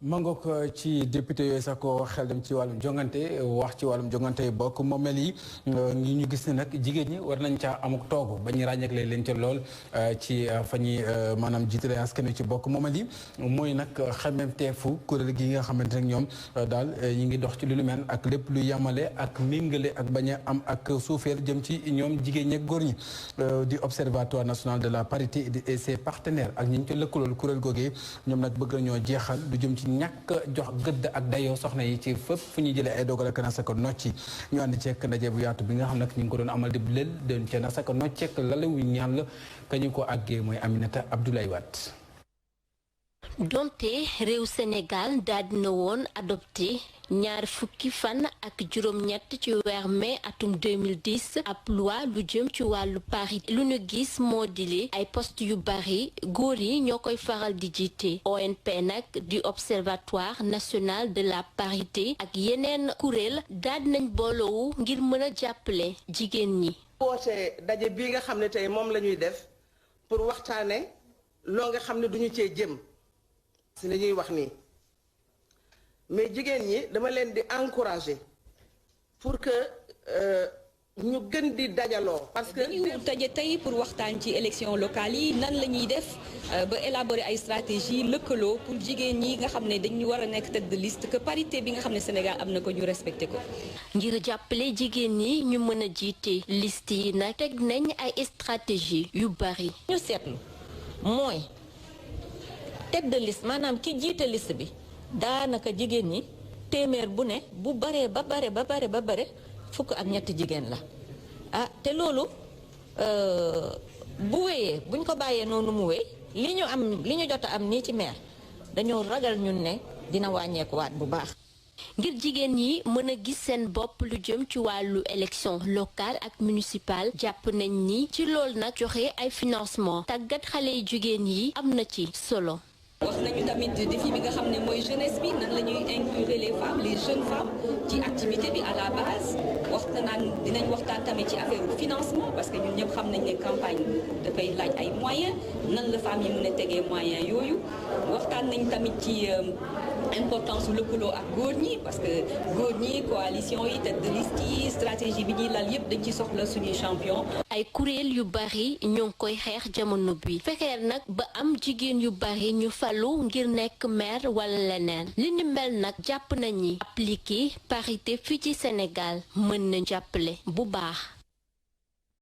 mangook ci député yooyu sax ko xel dem ci wàllum jongante wax ci wàllum jongante bokk moomeel yi ngi ñu gis ne nag jigéen ñi war nañ caa amuk toogu ba ñu ràññeeklee leen ca lool ci fa ñuy maanaam jiitale askan wi ci bokk moomeel yi mooy nag xemmeemteefu kuréel gi nga xamante ne ñoom daal ñi ngi dox ci lu mel ak lépp lu yamale ak méngale ak bañ a am ak suufeel jëm ci ñoom jigéen ñi ak góor ñi di observatoire national de la parité et ses partenaires ak ñi ñu ci lëkkalool kuréel googee ñoom nag bëgg nañoo jeexal lu jëm ci ñàkk jox gëdd ak dayoo soxna yi ci fépp fu ñuy jëlee ay dogal ak nasaka nocci ñu ànd ceek ndaje bu yaatu bi nga xam nag ñu ngi ko doon amal di lël doon ca nasaka nocceek lalewu ñaan la ka ñu ko àggee mooy Aminata Abdoulaye Wade. donte réew Sénégal daal dina woon adopté ñaar fukki fan ak juróom-ñett ci weer mai atum 2010 ab loi lu jëm ci wàllu parité lu ñu gis moo di li ay poste yu bari góor yi ñoo koy faral di jiite ONP nag di observatoire national de la parité ak yeneen kuréel daal dinañ booloowu ngir mën a jàppale jigéen ñi. woote daje bii nga xam ne tey moom la ñuy def pour waxtaane loo nga xam ne duñu cee jëm si li ñuy wax nii mais jigéen ñi dama leen di encourager pour que ñu gën di dajaloo. parce que dañuy daje tey pour waxtaan ci élection locale yi nan la ñuy def ba élaborer ay stratégie lëkkaloo pour jigéen ñi nga xam ne dañu war a nekk tête de liste que parité bi nga xam ne Sénégal am na ko ñu respecté ko. ngir jàppale jigéen ñi ñu mën a jiite liste yi nag teg nañ ay stratégie yu bari. ñu seetlu mooy. tête de liste maanaam ki jiite liste bi daanaka jigéen ñi téeméer bu ne bu baree ba bare fukk ak ñetti jigéen la ah te loolu bu wéyee buñ ko bàyyee noonu mu wéy li ñu jot a am nii ci maire dañoo ragal ñun ne dina wàññeekuwaat bu baax. ngir jigéen ñi mën a gis seen bopp lu jëm ci wàllu élection locale ak municipale jàpp nañ ni ci loolu nag joxe ay financement tàggat xale yu jigéen yi am na ci solo. wax nañu tamit défi bi nga xam ne mooy jeunesse bi nan la ñuy inclure les femmes les jeunes femmes ci activité bi à la base dinañ waxtaan tamit ci affaire financement parce que ñun ñëpp xam nañ ne campagne dafay laaj ay moyens nan la femmes yi mën a tegee moyens yooyu waxtaan nañ tamit ci importance lëkkaloo ak góor ñi parce que góor ñi coalition yi tête de liste yi stratégie bi ñuy lal yëpp dañ ci soxla suñuy champion. ay kuréel yu bari ñoo ngi koy xeex jamono bi fexeel nag ba am jigéen yu bari ñu falu ngir nekk maire wala leneen li ni mel nag jàpp nañ ni appliquer parité fii ci Sénégal mën na jàppale bu baax.